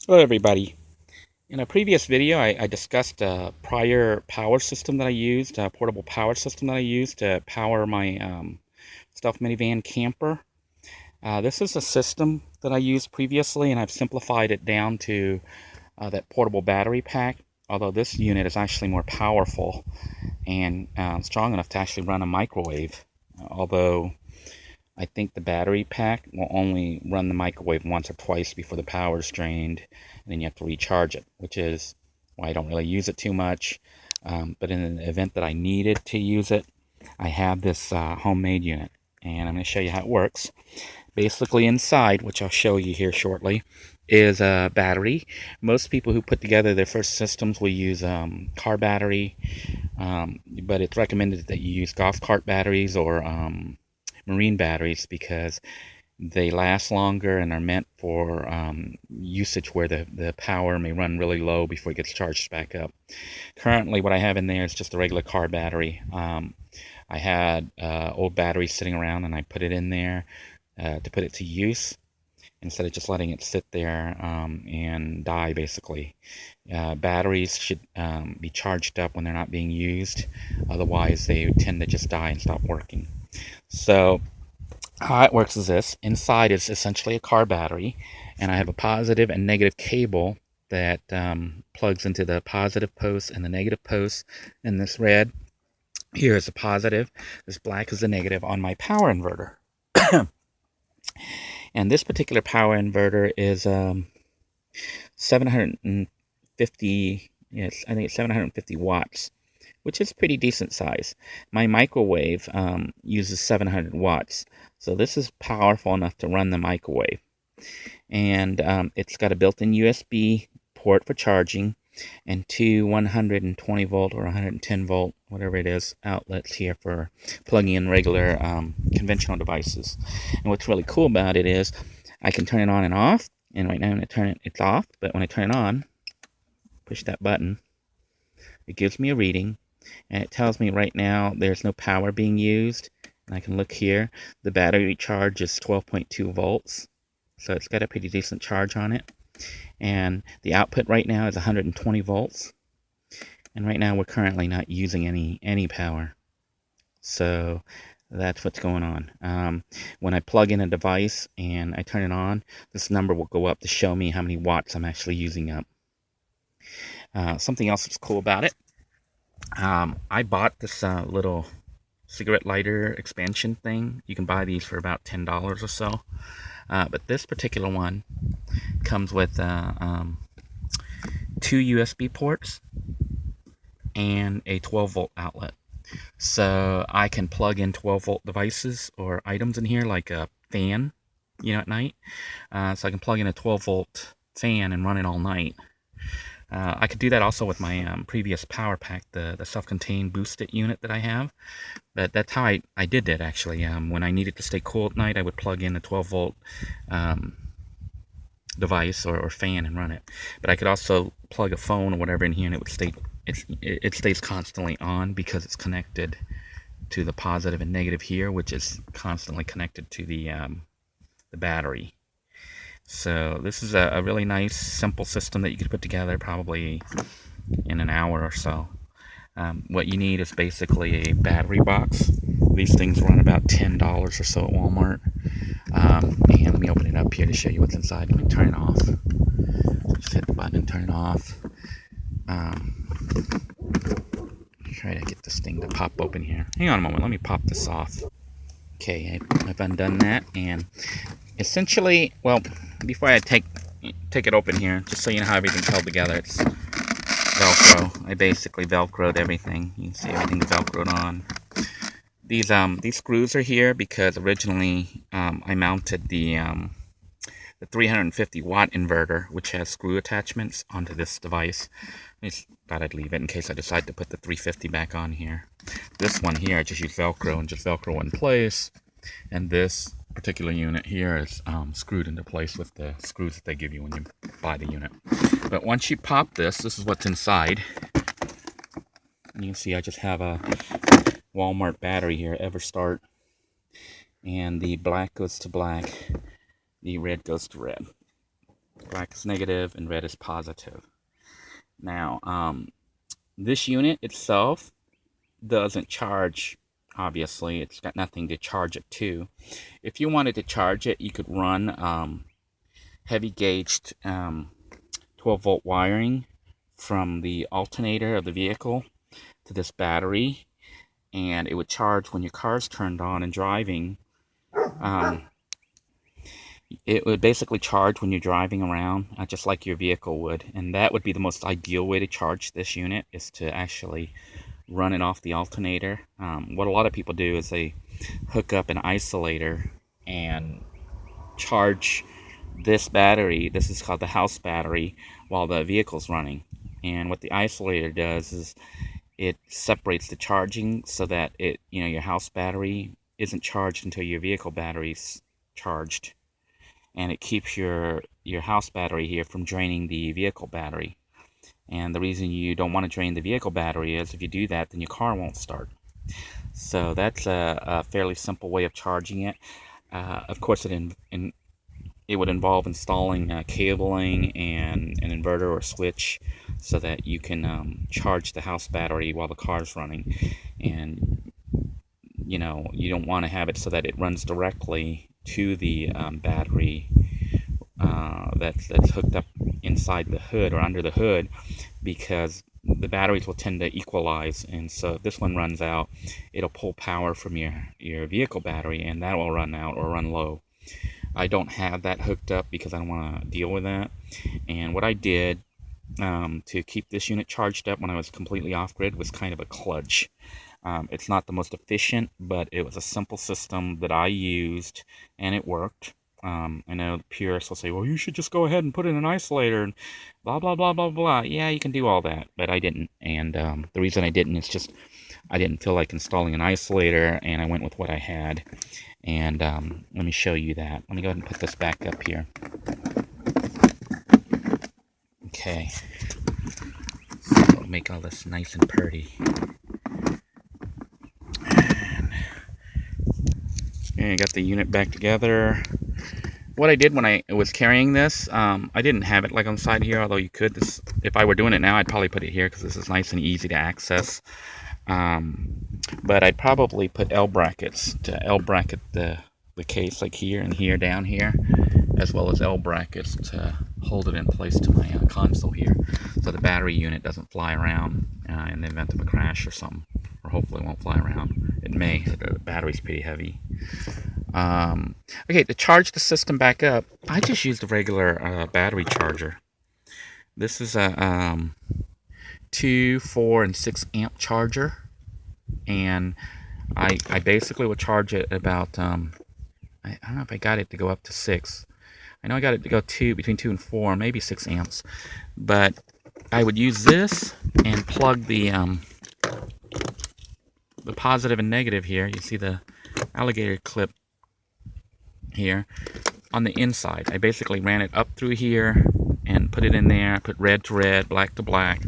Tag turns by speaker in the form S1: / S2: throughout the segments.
S1: Hello everybody. In a previous video I discussed a prior power system that I used, a portable power system that I used to power my stealth minivan camper. This is a system that I used previously, and I've simplified it down to that portable battery pack, although this unit is actually more powerful and strong enough to actually run a microwave, although I think the battery pack will only run the microwave once or twice before the power is drained, and then you have to recharge it, which is why I don't really use it too much. But in the event that I needed to use it, I have this homemade unit, and I'm going to show you how it works. Basically inside, which I'll show you here shortly, is a battery. Most people who put together their first systems will use car battery, but it's recommended that you use golf cart batteries or marine batteries because they last longer and are meant for usage where the power may run really low before it gets charged back up. Currently what I have in there is just a regular car battery. I had old batteries sitting around, and I put it in there to put it to use instead of just letting it sit there and die, basically. Batteries should be charged up when they're not being used, otherwise they tend to just die and stop working. So how it works is this. Inside is essentially a car battery, and I have a positive and negative cable that plugs into the positive post and the negative post. And this red here is the positive, this black is the negative on my power inverter. And this particular power inverter is 750, yes, I think it's 750 watts, which is pretty decent size. My microwave uses 700 watts, so this is powerful enough to run the microwave. And it's got a built-in USB port for charging, and two 120 volt or 110 volt, whatever it is, outlets here for plugging in regular conventional devices. And what's really cool about it is I can turn it on and off, and right now when I turn it, it's off, but when I turn it on, push that button, it gives me a reading, and it tells me right now there's no power being used. And I can look here, the battery charge is 12.2 volts, so it's got a pretty decent charge on it. And the output right now is 120 volts, and right now we're currently not using any power, so that's what's going on. When I plug in a device and I turn it on, this number will go up to show me how many watts I'm actually using up. Something else that's cool about it, I bought this little cigarette lighter expansion thing. You can buy these for about $10 or so, but this particular one comes with 2 USB ports and a 12 volt outlet. So I can plug in 12 volt devices or items in here, like a fan, at night. So I can plug in a 12 volt fan and run it all night. I could do that also with my previous power pack, the self-contained boosted unit that I have. But that's how I did that, actually. When I needed to stay cool at night, I would plug in a 12 volt device or fan and run it. But I could also plug a phone or whatever in here, and it would stay. It stays constantly on because it's connected to the positive and negative here, which is constantly connected to the battery. So this is a really nice, simple system that you could put together probably in an hour or so. What you need is basically a battery box. These things run about $10 or so at Walmart. And let me open it up here to show you what's inside. Let me turn it off. Just hit the button and turn it off. Try to get this thing to pop open here. Hang on a moment, let me pop this off. Okay, I've undone that, and essentially, well, before I take it open here, just so you know how everything's held together, it's Velcro. I basically Velcroed everything. You can see everything's Velcroed on. These screws are here because originally I mounted the 350 watt inverter, which has screw attachments, onto this device. I just thought I'd leave it in case I decide to put the 350 back on here. This one here, I just use Velcro and just Velcro in place. And this particular unit here is screwed into place with the screws that they give you when you buy the unit. But once you pop this is what's inside. You can see I just have a Walmart battery here, EverStart. And the black goes to black, the red goes to red. Black is negative and red is positive. Now, this unit itself doesn't charge, obviously. It's got nothing to charge it to. If you wanted to charge it, you could run heavy gauged 12-volt wiring from the alternator of the vehicle to this battery, and it would charge when your car's turned on and driving. It would basically charge when you're driving around, just like your vehicle would, and that would be the most ideal way to charge this unit, is to actually run it off the alternator. What a lot of people do is they hook up an isolator and charge this battery. This is called the house battery, while the vehicle's running. And what the isolator does is it separates the charging so that your house battery isn't charged until your vehicle battery's charged, and it keeps your house battery here from draining the vehicle battery. And the reason you don't want to drain the vehicle battery is if you do that, then your car won't start. So that's a fairly simple way of charging it. Of course, it would involve installing cabling and an inverter or switch so that you can charge the house battery while the car's running. And you don't want to have it so that it runs directly to the battery that's hooked up inside the hood or under the hood, because the batteries will tend to equalize, and so if this one runs out, it'll pull power from your vehicle battery, and that will run out or run low. I don't have that hooked up because I don't want to deal with that. And what I did to keep this unit charged up when I was completely off-grid was kind of a kludge. It's not the most efficient, but it was a simple system that I used, and it worked. I know the purists will say, well, you should just go ahead and put in an isolator and blah, blah, blah, blah, blah. Yeah, you can do all that, but I didn't. And the reason I didn't is just I didn't feel like installing an isolator, and I went with what I had. And let me show you that. Let me go ahead and put this back up here. Okay. So make all this nice and pretty. And I got the unit back together. What I did when I was carrying this, I didn't have it like on the side here, although you could. If I were doing it now, I'd probably put it here because this is nice and easy to access. But I'd probably put L brackets to L bracket the case, like here and here, down here, as well as L brackets to hold it in place to my console here, so the battery unit doesn't fly around in the event of a crash or something, or hopefully it won't fly around. It may. The battery's pretty heavy. Okay, to charge the system back up, I just used a regular battery charger. This is a 2, 4, and 6 amp charger, and I basically would charge it about I don't know if I got it to go up to 6. I know I got it to go between 2 and 4, maybe 6 amps, but I would use this and plug the positive and negative here. You see the alligator clip here on the inside. I basically ran it up through here and put it in there. I put red to red, black to black.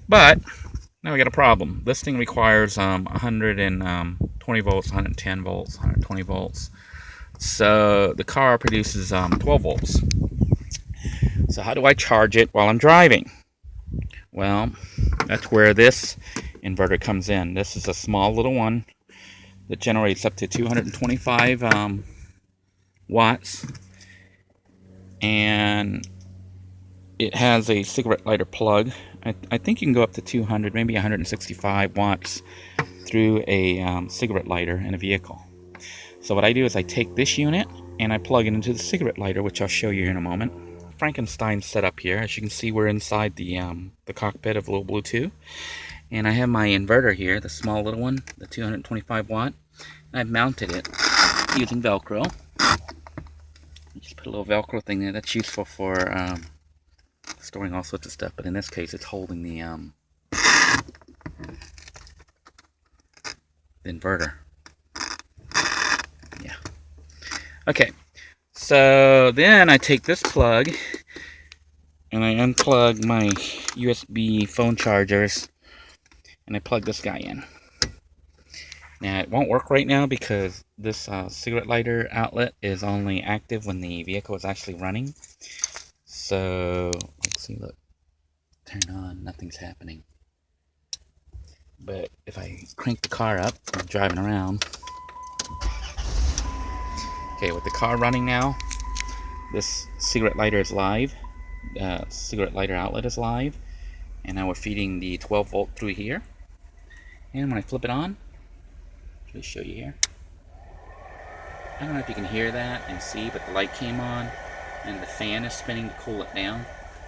S1: But now we got a problem. This thing requires 120 volts, 110 volts, 120 volts. So the car produces 12 volts. So how do I charge it while I'm driving? Well, that's where this inverter comes in. This is a small little one that generates up to 225 watts, and it has a cigarette lighter plug. I think you can go up to 200, maybe 165 watts through a cigarette lighter in a vehicle. So what I do is I take this unit and I plug it into the cigarette lighter, which I'll show you in a moment. Frankenstein setup here. As you can see, we're inside the cockpit of Little Blue 2. And I have my inverter here, the small little one, the 225 watt. And I've mounted it using Velcro. Just put a little Velcro thing there. That's useful for storing all sorts of stuff, but in this case it's holding the inverter. Yeah. Okay, so then I take this plug and I unplug my USB phone chargers and I plug this guy in. Now it won't work right now because this cigarette lighter outlet is only active when the vehicle is actually running. So let's see, look, turn on, nothing's happening. But if I crank the car up, I'm driving around. Okay, with the car running now, this cigarette lighter is live. Cigarette lighter outlet is live. And now we're feeding the 12 volt through here. And when I flip it on, let me show you here. I don't know if you can hear that and see, but the light came on and the fan is spinning to cool it down.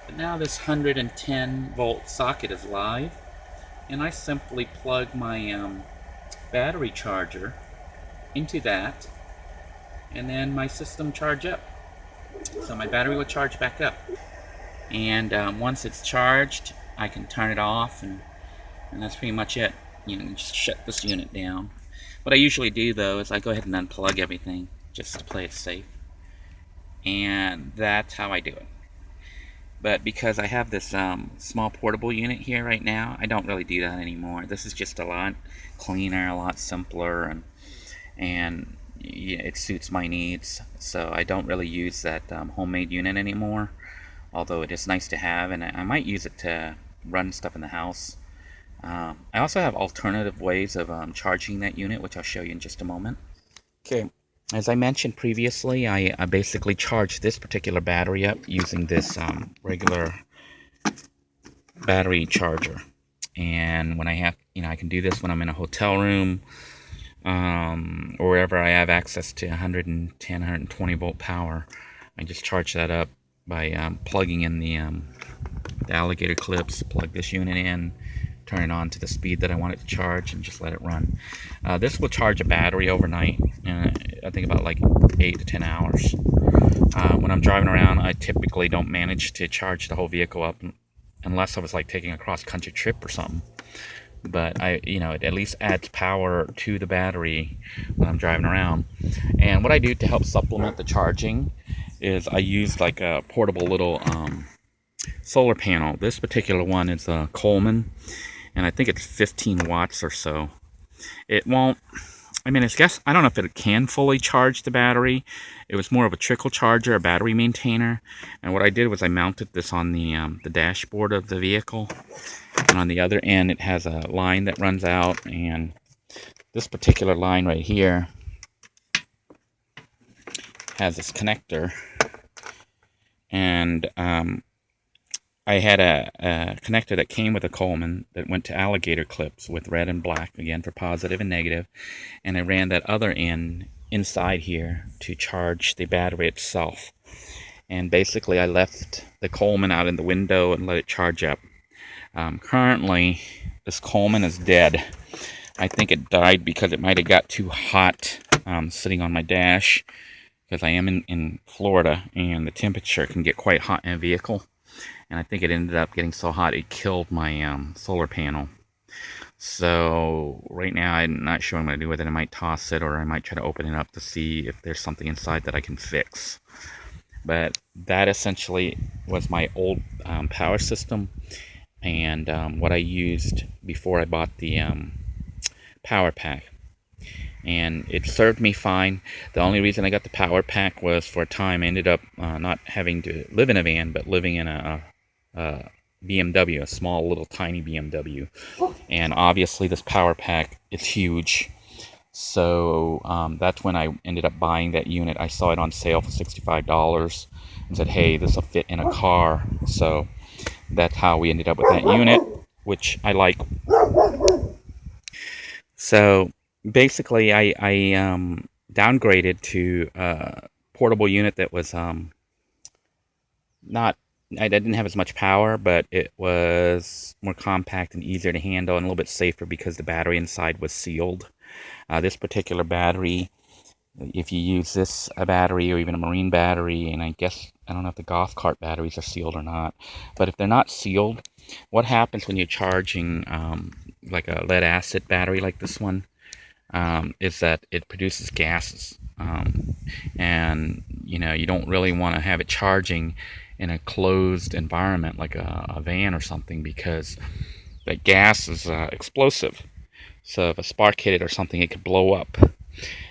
S1: But now this 110 volt socket is live, and I simply plug my battery charger into that, and then my system charge up. So my battery will charge back up. And once it's charged, I can turn it off, and that's pretty much it. You know, just shut this unit down. What I usually do though is I go ahead and unplug everything just to play it safe. And that's how I do it. But because I have this small portable unit here right now, I don't really do that anymore. This is just a lot cleaner, a lot simpler, and yeah, it suits my needs. So I don't really use that homemade unit anymore, although it is nice to have, and I might use it to run stuff in the house. I also have alternative ways of charging that unit, which I'll show you in just a moment. Okay, as I mentioned previously, I basically charge this particular battery up using this regular battery charger. And when I have, I can do this when I'm in a hotel room, or wherever I have access to 110, 120 volt power. I just charge that up by plugging in the alligator clips, plug this unit in, turn it on to the speed that I want it to charge, and just let it run. This will charge a battery overnight, I think about like 8 to 10 hours. When I'm driving around, I typically don't manage to charge the whole vehicle up unless I was like taking a cross-country trip or something. But it at least adds power to the battery when I'm driving around. And what I do to help supplement the charging is I use like a portable little solar panel. This particular one is a Coleman, and I think it's 15 watts or so. It won't, I don't know if it can fully charge the battery. It was more of a trickle charger, a battery maintainer. And what I did was I mounted this on the dashboard of the vehicle. And on the other end, it has a line that runs out. And this particular line right here has this connector. And I had a connector that came with a Coleman that went to alligator clips with red and black, again for positive and negative. And I ran that other end inside here to charge the battery itself. And basically I left the Coleman out in the window and let it charge up. Currently, this Coleman is dead. I think it died because it might have got too hot sitting on my dash, because I am in Florida and the temperature can get quite hot in a vehicle. And I think it ended up getting so hot it killed my solar panel. So right now I'm not sure what I'm going to do with it. I might toss it, or I might try to open it up to see if there's something inside that I can fix. But that essentially was my old power system, and what I used before I bought the power pack. And it served me fine. The only reason I got the power pack was for a time I ended up not having to live in a van, but living in a BMW, a small little tiny BMW. And obviously this power pack is huge. So that's when I ended up buying that unit. I saw it on sale for $65 and said, hey, this will fit in a car. So that's how we ended up with that unit, which I like. So basically I downgraded to a portable unit that was I didn't have as much power, but it was more compact and easier to handle and a little bit safer because the battery inside was sealed. This particular battery, if you use this battery or even a marine battery, and I don't know if the golf cart batteries are sealed or not, but if they're not sealed, what happens when you're charging like a lead acid battery like this one is that it produces gases, and you don't really want to have it charging in a closed environment like a van or something, because that gas is explosive. So if a spark hit it or something, it could blow up.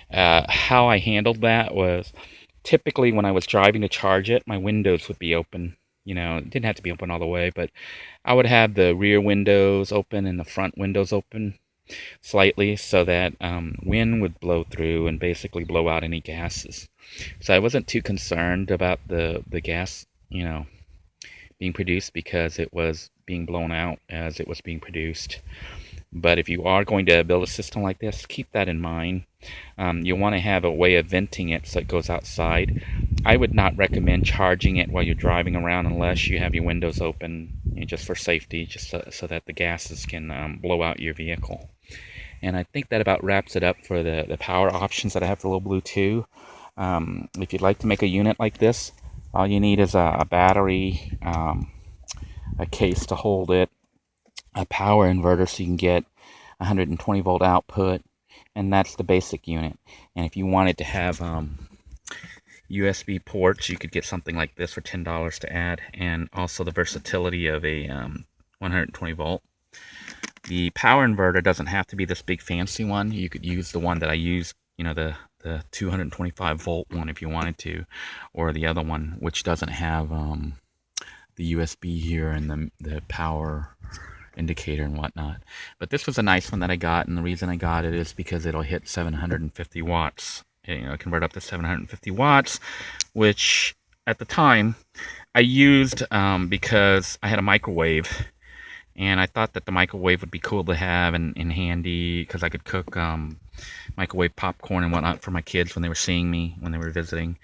S1: How I handled that was, typically when I was driving to charge it, my windows would be open, You know, it didn't have to be open all the way, but I would have the rear windows open and the front windows open slightly so that wind would blow through and basically blow out any gases. So I wasn't too concerned about the gas, you know, being produced because it was being blown out as it was being produced. But if you are going to build a system like this, keep that in mind. You want to have a way of venting it so it goes outside. I would not recommend charging it while you're driving around unless you have your windows open, you know, just for safety, just so that the gases can blow out your vehicle. And I think that about wraps it up for the power options that I have for Little Blue 2. If you'd like to make a unit like this, all you need is a battery, a case to hold it, a power inverter so you can get 120 volt output, and that's the basic unit. And if you wanted to have USB ports, you could get something like this for $10 to add, and also the versatility of a 120 volt. The power inverter doesn't have to be this big fancy one. You could use the one that I use, you know, the 225 volt one if you wanted to, or the other one which doesn't have the USB here and the power indicator and whatnot. But this was a nice one that I got, and the reason I got it is because it'll hit 750 watts. You know, convert up to 750 watts, which at the time I used because I had a microwave, and I thought that the microwave would be cool to have and handy because I could cook microwave popcorn and whatnot for my kids when they were seeing me, when they were visiting.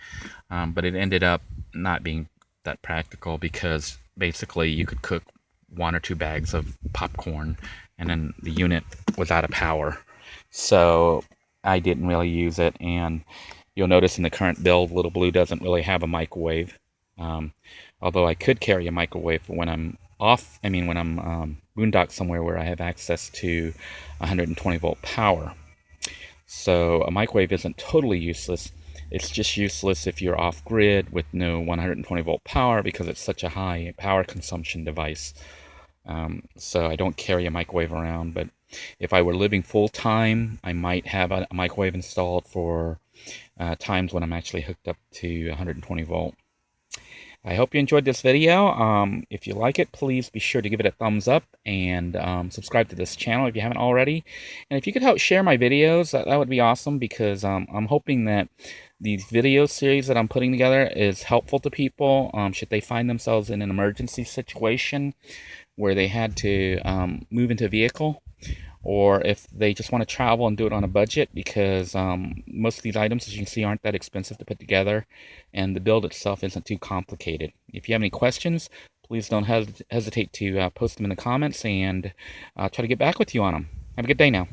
S1: But it ended up not being that practical because basically you could cook 1 or 2 bags of popcorn and then the unit was out of power. So I didn't really use it, and you'll notice in the current build, Little Blue doesn't really have a microwave. Although I could carry a microwave when I'm off, when I'm boondock somewhere where I have access to 120 volt power. So a microwave isn't totally useless. It's just useless if you're off grid with no 120 volt power because it's such a high power consumption device. So I don't carry a microwave around, but if I were living full time, I might have a microwave installed for times when I'm actually hooked up to 120 volt. I hope you enjoyed this video. If you like it, please be sure to give it a thumbs up and subscribe to this channel if you haven't already. And if you could help share my videos, that would be awesome, because I'm hoping that these video series that I'm putting together is helpful to people should they find themselves in an emergency situation where they had to move into a vehicle, or if they just want to travel and do it on a budget, because most of these items, as you can see, aren't that expensive to put together, and the build itself isn't too complicated. If you have any questions, please don't hesitate to post them in the comments, and I'll try to get back with you on them. Have a good day now.